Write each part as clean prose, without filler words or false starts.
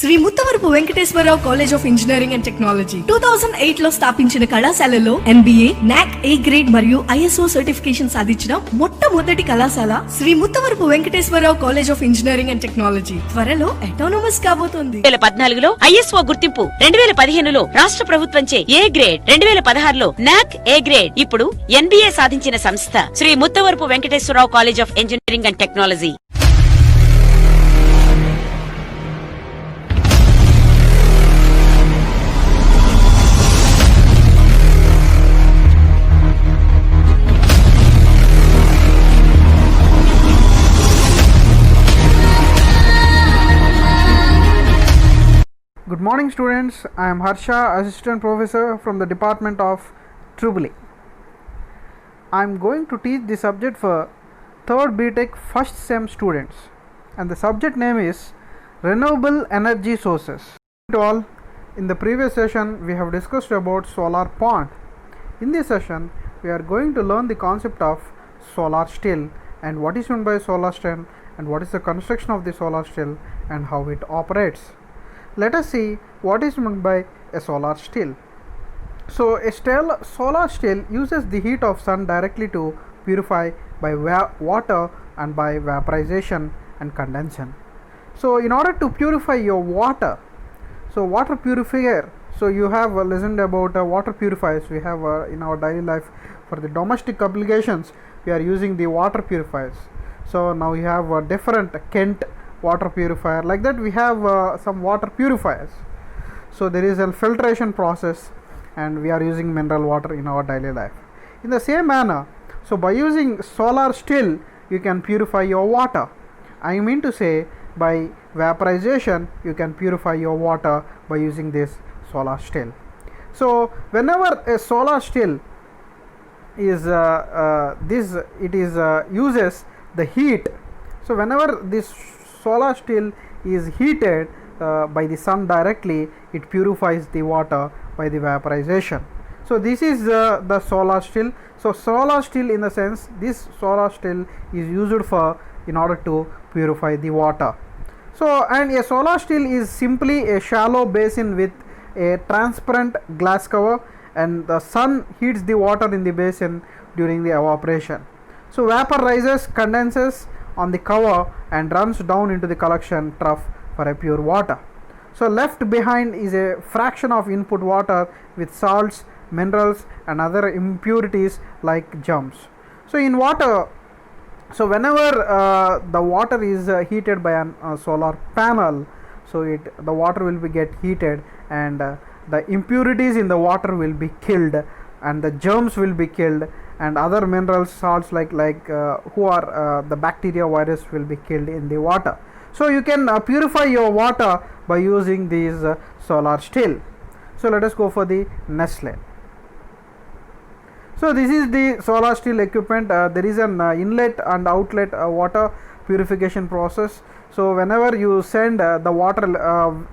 Shri Muthavarapu Venkateswara Rao college of engineering and technology 2008 లో స్థాపించిన కళాశాలలో NBA, NAC A గ్రేడ్ మరియు ISO సర్టిఫికేషన్ సాధించిన మొట్టమొదటి కళాశాల Shri Muthavarapu Venkateswara Rao college of engineering and technology త్వరలో అటానమస్ కాబోతోంది. 2014లో ISO గుర్తింపు, 2015లో రాష్ట్ర ప్రభుత్వంచే A గ్రేడ్, 2016లో NAC A గ్రేడ్, ఇప్పుడు NBA సాధించిన సంస్థ Shri Muthavarapu Venkateswara Rao college of engineering and technology. Good morning students, I am Harsha, assistant professor from the department of EEE. I am going to teach the subject for 3rd BTech first sem students, and the subject name is renewable energy sources. All, in the previous session we have discussed about solar pond. In this session we are going to learn the concept of solar still and what is meant by solar still and what is the construction of the solar still and how it operates. Let us see what is meant by a solar still. So a solar still uses the heat of sun directly to purify by water and by vaporization and condensation. So in order to purify your water, so water purifier, so you have listened about water purifiers we have in our daily life. For the domestic applications we are using the water purifiers. So now you have different Kent water purifier, like that we have some water purifiers. So there is a filtration process and we are using mineral water in our daily life. In the same manner, so by using solar still you can purify your water. I mean to say, by vaporization you can purify your water by using this solar still. So whenever a solar still is uses the heat, so whenever this solar still is heated by the sun directly, it purifies the water by the vaporization. So this is the solar still. So solar still, in the sense, this solar still is used for in order to purify the water. So and a solar still is simply a shallow basin with a transparent glass cover, and the sun heats the water in the basin during the evaporation. So vapor rises, condenses on the cover and runs down into the collection trough for a pure water. So left behind is a fraction of input water with salts, minerals and other impurities like germs. So in water, so whenever the water is heated by a solar panel, so the water will be get heated and the impurities in the water will be killed and the germs will be killed, and other minerals, salts like who are the bacteria, virus will be killed in the water. So you can purify your water by using these solar still. So let us go for the next slide. So this is the solar still equipment. There is an inlet and outlet water purification process. So whenever you send the water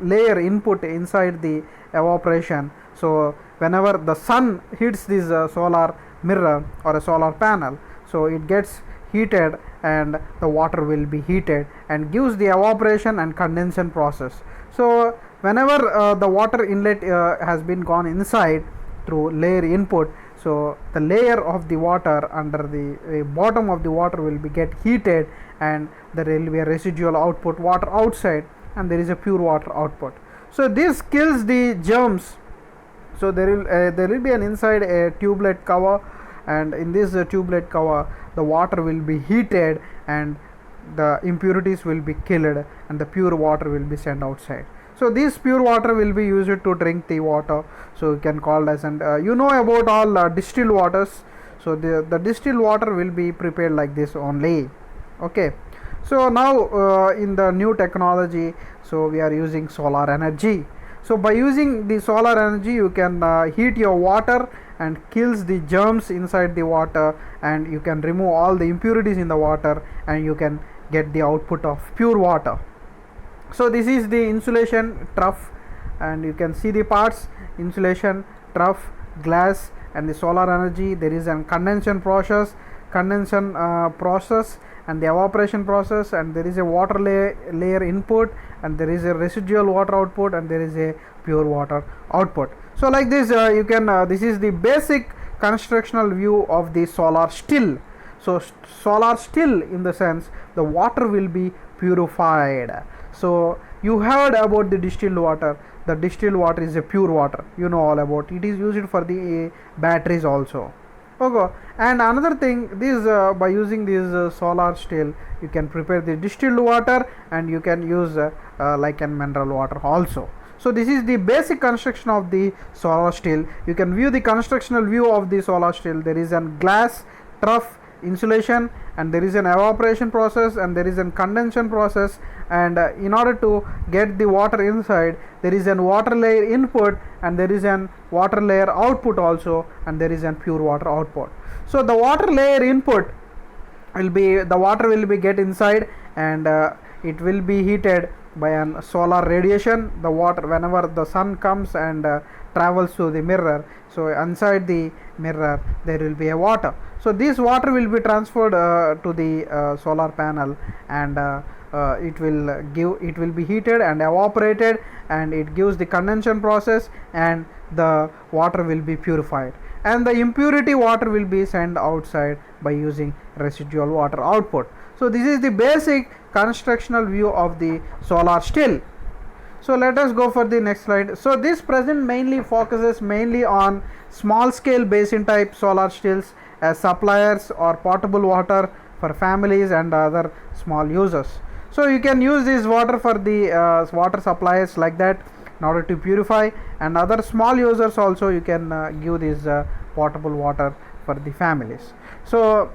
layer input inside the evaporation, so whenever the sun hits this solar mirror or a solar panel, so it gets heated and the water will be heated and gives the evaporation and condensation process. So whenever the water inlet has been gone inside through layer input, so the layer of the water under the bottom of the water will be get heated and there will be a residual output water outside and there is a pure water output. So this kills the germs. So there will be an inside a tubelet cover, and in this tubelet cover the water will be heated and the impurities will be killed and the pure water will be sent outside. So this pure water will be used to drink the water. So you can call as, and you know about all distilled waters. So the distilled water will be prepared like this only. Okay. So now in the new technology, so we are using solar energy. So by using the solar energy you can heat your water and kills the germs inside the water, and you can remove all the impurities in the water and you can get the output of pure water. So this is the insulation trough, and you can see the parts: insulation, trough, glass and the solar energy. There is a condensation process and the evaporation process, and there is a water layer input, and there is a residual water output, and there is a pure water output. So like this you can this is the basic constructional view of the solar still. So solar still, in the sense the water will be purified. So you heard about the distilled water. The distilled water is a pure water, you know all about it. Is used for the batteries also. Okay, and another thing, this by using this solar still, you can prepare the distilled water, and you can use like an mineral water also. So this is the basic construction of the solar still. You can view the constructional view of the solar still. There is a glass trough insulation, and there is an evaporation process, and there is a condensation process, and in order to get the water inside, there is an water layer input, and there is an water layer output also, and there is an pure water output. So the water layer input will be, the water will be get inside, and it will be heated by an solar radiation. The water, whenever the sun comes and travels to the mirror, so inside the mirror there will be a water. So this water will be transferred to the solar panel, and it will be heated and evaporated, and it gives the condensation process, and the water will be purified, and the impurity water will be sent outside by using residual water output. So this is the basic constructional view of the solar still. So let us go for the next slide. So this present mainly focuses mainly on small scale basin type solar stills as suppliers or potable water for families and other small users. So you can use this water for the water suppliers like that in order to purify, and other small users also you can give this potable water for the families. So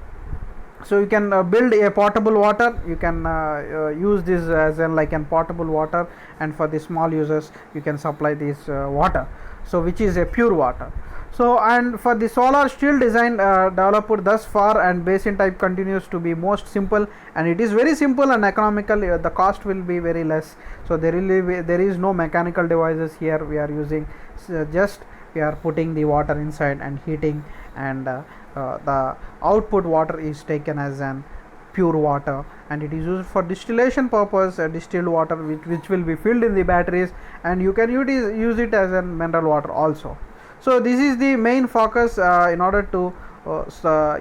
you can build a potable water. You can use this as in like an potable water, and for the small users you can supply this water, so which is a pure water. So and for the solar still design developed thus far, and basin type continues to be most simple, and it is very simple and economical. The cost will be very less. So there is no mechanical devices here. We are using just we are putting the water inside and heating, and the output water is taken as an pure water, and it is used for distillation purpose, distilled water which will be filled in the batteries, and you can use it as a mineral water also. So this is the main focus in order to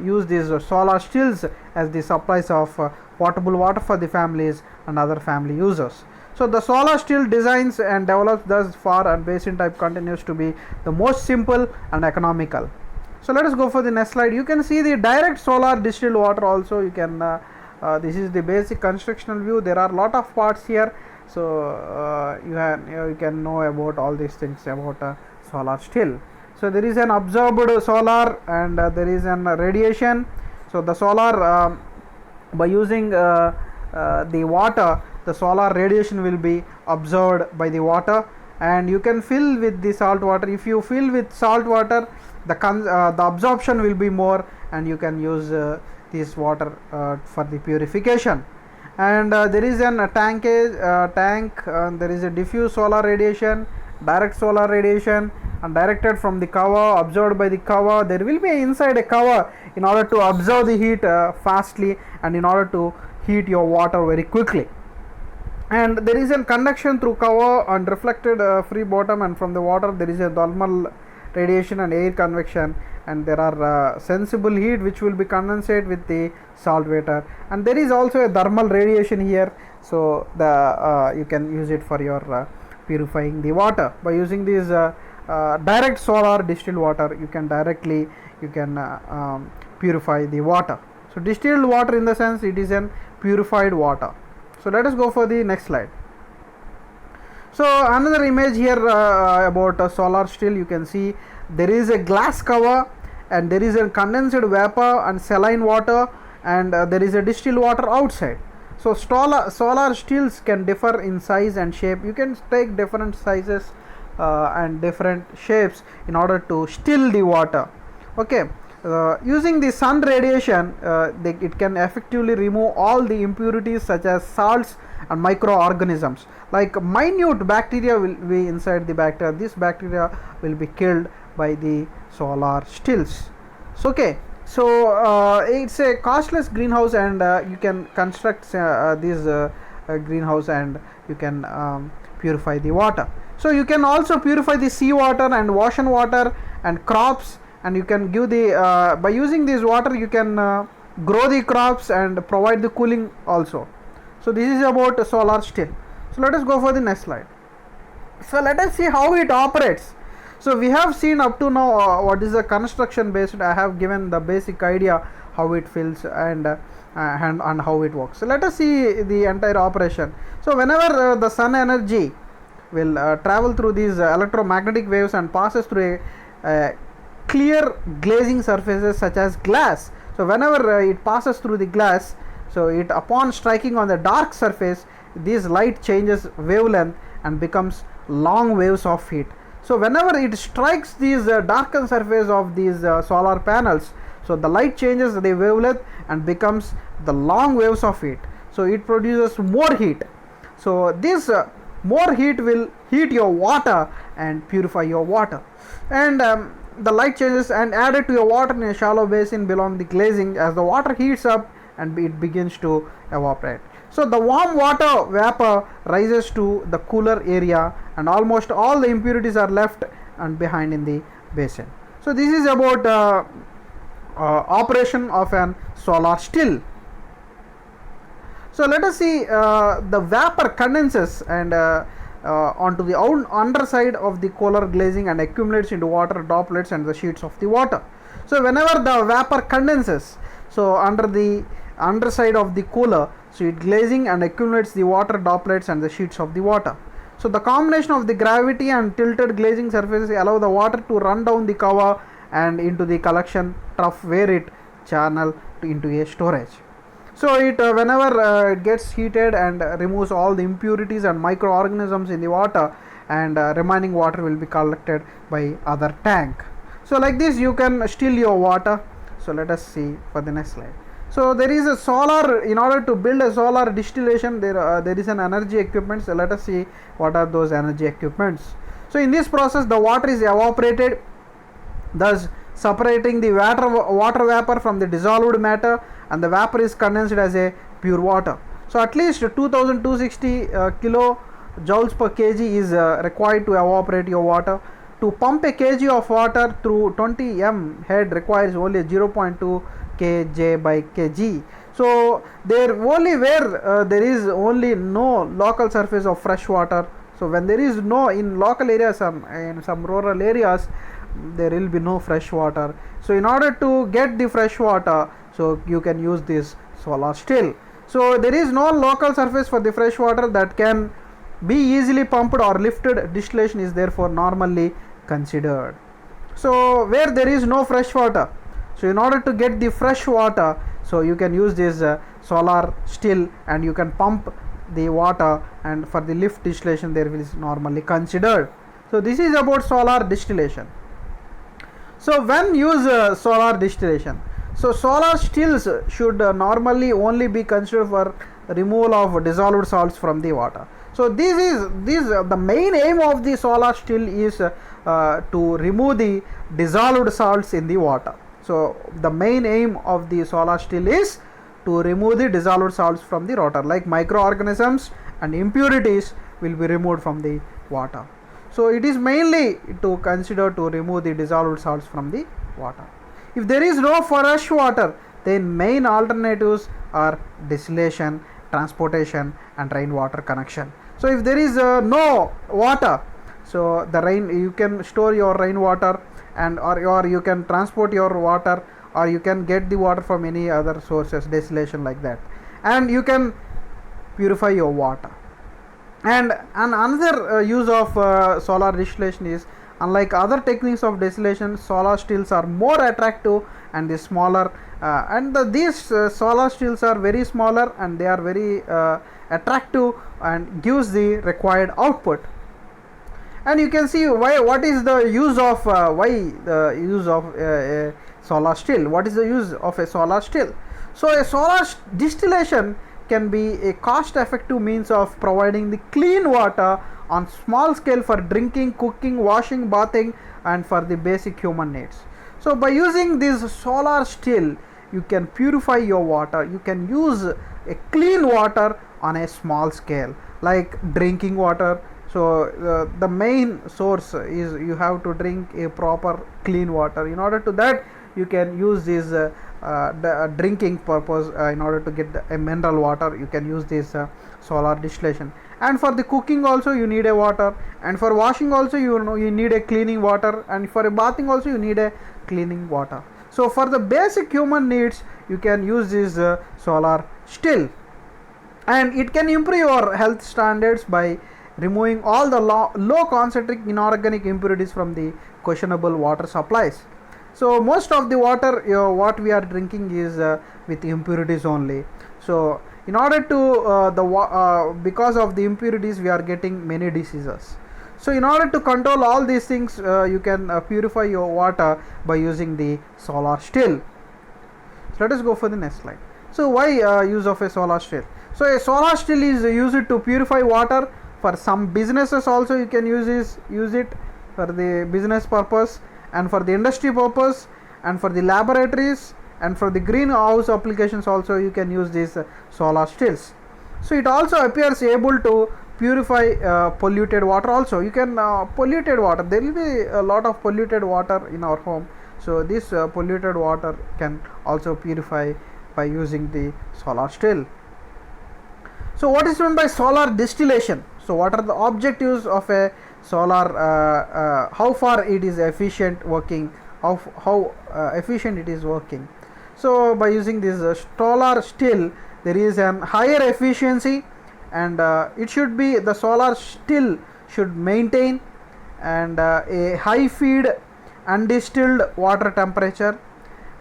use these solar stills as the supplies of potable water for the families and other family users. So the solar still designs and develops thus far, and basin type continues to be the most simple and economical. So let us go for the next slide. You can see the direct solar distilled water also. You can this is the basic constructional view. There are lot of parts here, so you can know about all these things about solar still. So there is an absorbed solar, and there is an radiation. So the solar by using the water, the solar radiation will be absorbed by the water, and you can fill with the salt water. If you fill with salt water, the absorption will be more, and you can use this water for the purification. And there is an tank, there is a diffuse solar radiation, direct solar radiation, and directed from the cover, absorbed by the cover. There will be inside a cover in order to absorb the heat fastly, and in order to heat your water very quickly. And there is a conduction through cover and reflected free bottom, and from the water there is a thermal radiation and air convection, and there are sensible heat which will be condensate with the salt water, and there is also a thermal radiation here. So the you can use it for your purifying the water by using this direct solar distilled water. You can directly purify the water. So distilled water, in the sense it is an purified water. So let us go for the next slide. So another image here about solar still. You can see there is a glass cover, and there is a condensed vapor and saline water, and there is a distilled water outside. So solar stills can differ in size and shape. You can take different sizes and different shapes in order to still the water. Okay. Using the sun radiation, it can effectively remove all the impurities such as salts and microorganisms. Like minute bacteria will be inside the bacteria. This bacteria will be killed by the solar stills. So, okay. So it's a costless greenhouse, and you can construct this greenhouse, and you can purify the water. So you can also purify the sea water and ocean water and crops, and you can give the by using this water you can grow the crops and provide the cooling also. So this is about solar still. So let us go for the next slide. So let us see how it operates. So we have seen up to now what is the construction based. I have given the basic idea how it feels and how it works. So let us see the entire operation. So whenever the sun energy will travel through these electromagnetic waves and passes through a clear glazing surfaces such as glass. So whenever it passes through the glass, so it upon striking on the dark surface, this light changes wavelength and becomes long waves of heat. So whenever it strikes these darkened surface of these solar panels, so the light changes the wavelength and becomes the long waves of heat. So it produces more heat. So this more heat will heat your water and purify your water. And the light changes and added to your water in a shallow basin below the glazing. As the water heats up and it begins to evaporate, so the warm water vapor rises to the cooler area, and almost all the impurities are left and behind in the basin. So this is about operation of an solar still. So let us see the vapor condenses and onto the underside of the cooler glazing and accumulates into water droplets and the sheets of the water. So whenever the vapor condenses, so under the underside of the cooler, so it glazing and accumulates the water droplets and the sheets of the water. So the combination of the gravity and tilted glazing surfaces allow the water to run down the cover and into the collection trough, where it channel into a storage. So it whenever it gets heated and removes all the impurities and microorganisms in the water, and remaining water will be collected by other tank. So like this you can still your water. So let us see for the next slide. So there is a solar, in order to build a solar distillation, there is an energy equipment. So let us see what are those energy equipments. So in this process the water is evaporated, thus separating the water vapor from the dissolved matter, and the vapor is condensed as a pure water. So at least 2260 kilojoules per kg is required to evaporate your water. To pump a kg of water through 20 m head requires only 0.2 kj by kg. So there only where there is only no local surface of fresh water. So when there is no in local areas, in some rural areas, there will be no fresh water. So in order to get the fresh water, so you can use this solar still. So there is no local surface for the fresh water that can be easily pumped or lifted. Distillation is therefore normally considered. So where there is no fresh water, so in order to get the fresh water, so you can use this solar still, and you can pump the water, and for the lift distillation there is normally considered. So this is about solar distillation. So when use solar distillation, so solar stills should normally only be considered for removal of dissolved salts from the water. So this the main aim of the solar still is to remove the dissolved salts in the water. So the main aim of the solar still is to remove the dissolved salts from the water, like microorganisms and impurities will be removed from the water. So it is mainly to consider to remove the dissolved salts from the water. If there is no fresh water, then main alternatives are distillation, transportation, and rainwater connection. So if there is no water, so the rain, you can store your rainwater, and or you can transport your water, or you can get the water from any other sources, distillation like that, and you can purify your water. And another use of solar distillation is, unlike other techniques of distillation, solar stills are more attractive and the smaller, and these solar stills are very smaller and they are very attractive and gives the required output. And you can see what is the use of why the use of a solar still. What is the use of a solar still? So a solar distillation can be a cost effective means of providing the clean water on small scale for drinking, cooking, washing, bathing, and for the basic human needs. So by using this solar still, you can purify your water. You can use a clean water on a small scale, like drinking water. So the main source is you have to drink a proper clean water. In order to that, you can use this drinking purpose. In order to get a mineral water, you can use this solar distillation. And for the cooking also you need a water, and for washing also you need a cleaning water, and for a bathing also you need a cleaning water. So for the basic human needs, you can use this solar still, and it can improve your health standards by removing all the low concentric inorganic impurities from the questionable water supplies. So most of the water what we are drinking is with impurities only. So in order to because of the impurities we are getting many diseases. So in order to control all these things, you can purify your water by using the solar still. So let us go for the next slide. So why use of a solar still? So a solar still is used to purify water. For some businesses also you can use it for the business purpose, and for the industry purpose, and for the laboratories, and for the greenhouse applications also you can use these solar stills. So it also appears able to purify polluted water also. You can polluted water, there will be a lot of polluted water in our home. So this polluted water can also purify by using the solar still. So what is meant by solar distillation? So what are the objectives of a solar, how far it is efficient working, how efficient it is working. So by using this solar still, there is an higher efficiency, and it should be, the solar still should maintain and a high feed undistilled water temperature,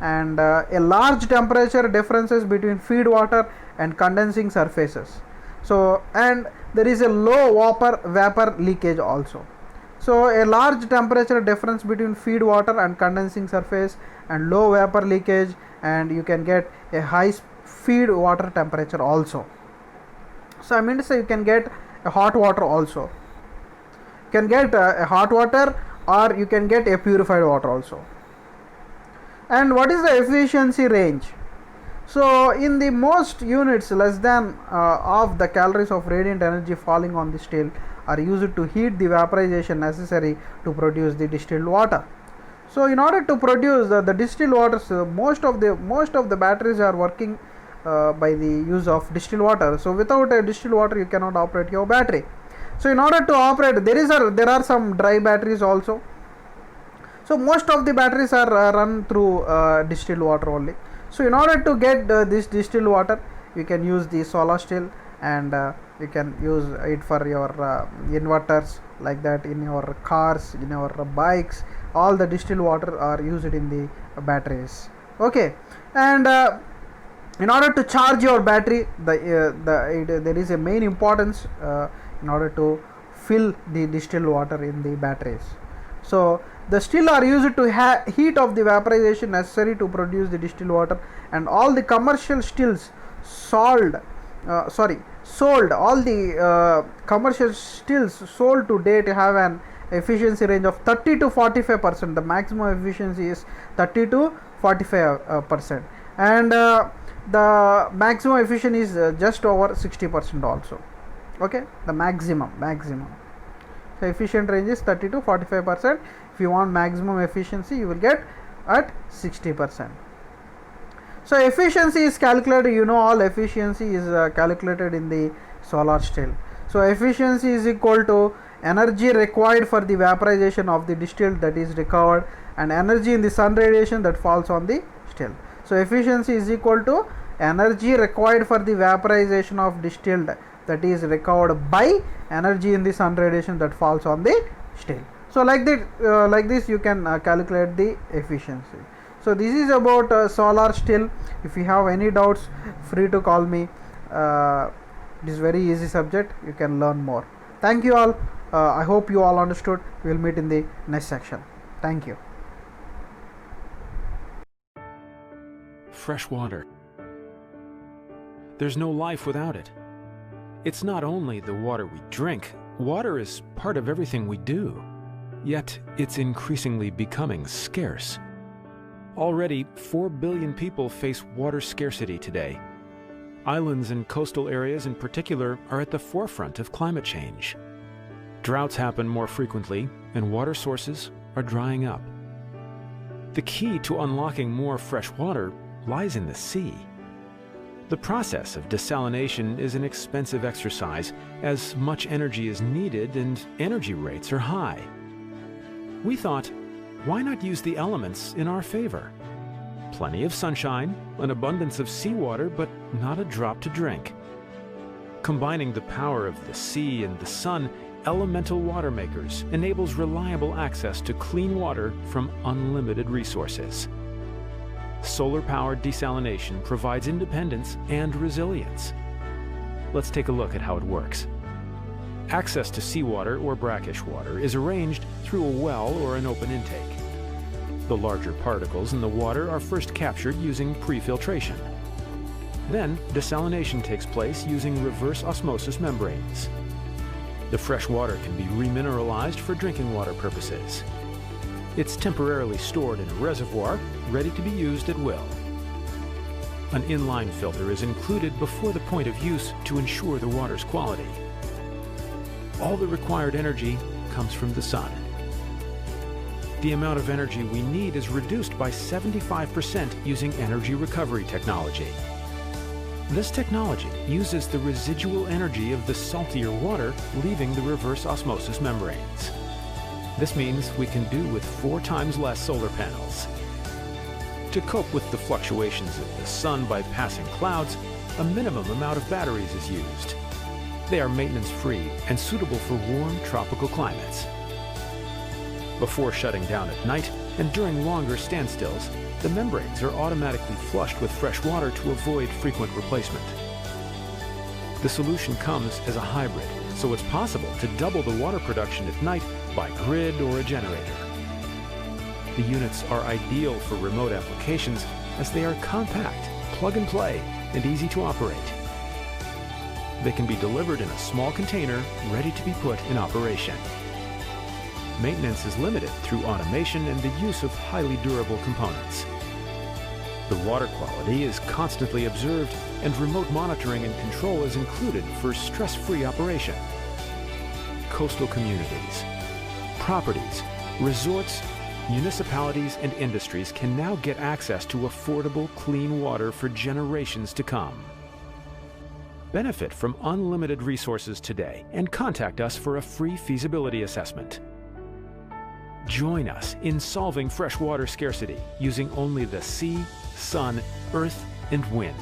and a large temperature differences between feed water and condensing surfaces. So and there is a low vapor leakage also. So a large temperature difference between feed water and condensing surface, and low vapor leakage, and you can get a high feed water temperature also. So I mean to say you can get a hot water also. You can get a hot water, or you can get a purified water also. And what is the efficiency range? So in the most units, less than half the calories of radiant energy falling on the still are used to heat the vaporization necessary to produce the distilled water. So in order to produce the distilled waters, most of the batteries are working by the use of distilled water. So without a distilled water you cannot operate your battery. So in order to operate, there are some dry batteries also. So most of the batteries are run through distilled water only. So in order to get this distilled water, you can use the solar still, and you can use it for your inverters, like that, in your cars, in your bikes. All the distilled water are used in the batteries. Okay, and in order to charge your battery, there is a main importance in order to fill the distilled water in the batteries. So the still are used to heat of the vaporization necessary to produce the distilled water, and all the commercial stills sold all the commercial stills sold to date have an efficiency range of 30 to 45%. The maximum efficiency is 30 to 45%, and the maximum efficiency is just over 60% also. Okay, the maximum. So efficient range is 30 to 45%. If you want maximum efficiency, you will get at 60%. So efficiency is calculated, all efficiency is calculated in the solar still. So efficiency is equal to energy required for the vaporization of the distilled that is recovered, and energy in the sun radiation that falls on the still. So efficiency is equal to energy required for the vaporization of distilled that is recovered by energy in the sun radiation that falls on the still. So like this you can calculate the efficiency. So this is about solar still. If you have any doubts, free to call me. It is very easy subject, you can learn more. Thank you all. I hope you all understood. We will meet in the next section. Thank you. Fresh water. There's no life without it. It's not only the water we drink. Water is part of everything we do. Yet it's increasingly becoming scarce. Already, 4 billion people face water scarcity today. Islands and coastal areas in particular are at the forefront of climate change. Droughts happen more frequently, and water sources are drying up. The key to unlocking more fresh water lies in the sea. The process of desalination is an expensive exercise, as much energy is needed and energy rates are high. We thought, why not use the elements in our favor? Plenty of sunshine, an abundance of seawater, but not a drop to drink. Combining the power of the sea and the sun, Elemental Water Makers enables reliable access to clean water from unlimited resources. Solar-powered desalination provides independence and resilience. Let's take a look at how it works. Access to seawater or brackish water is arranged through a well or an open intake. The larger particles in the water are first captured using pre-filtration. Then, desalination takes place using reverse osmosis membranes. The fresh water can be remineralized for drinking water purposes. It's temporarily stored in a reservoir, ready to be used at will. An inline filter is included before the point of use to ensure the water's quality. All the required energy comes from the sun. The amount of energy we need is reduced by 75% using energy recovery technology. This technology uses the residual energy of the saltier water leaving the reverse osmosis membranes. This means we can do with 4 times less solar panels. To cope with the fluctuations of the sun by passing clouds, a minimum amount of batteries is used. They are maintenance-free and suitable for warm tropical climates. Before shutting down at night and during longer standstills, the membranes are automatically flushed with fresh water to avoid frequent replacement. The solution comes as a hybrid, so it's possible to double the water production at night by grid or a generator. The units are ideal for remote applications as they are compact, plug-and-play, and easy to operate. They can be delivered in a small container ready to be put in operation. Maintenance is limited through automation and the use of highly durable components. The water quality is constantly observed, and remote monitoring and control is included for stress-free operation. Coastal communities, properties, resorts, municipalities, and industries can now get access to affordable, clean water for generations to come. Benefit from unlimited resources today and contact us for a free feasibility assessment. Join us in solving freshwater scarcity using only the sea, sun, earth, and wind.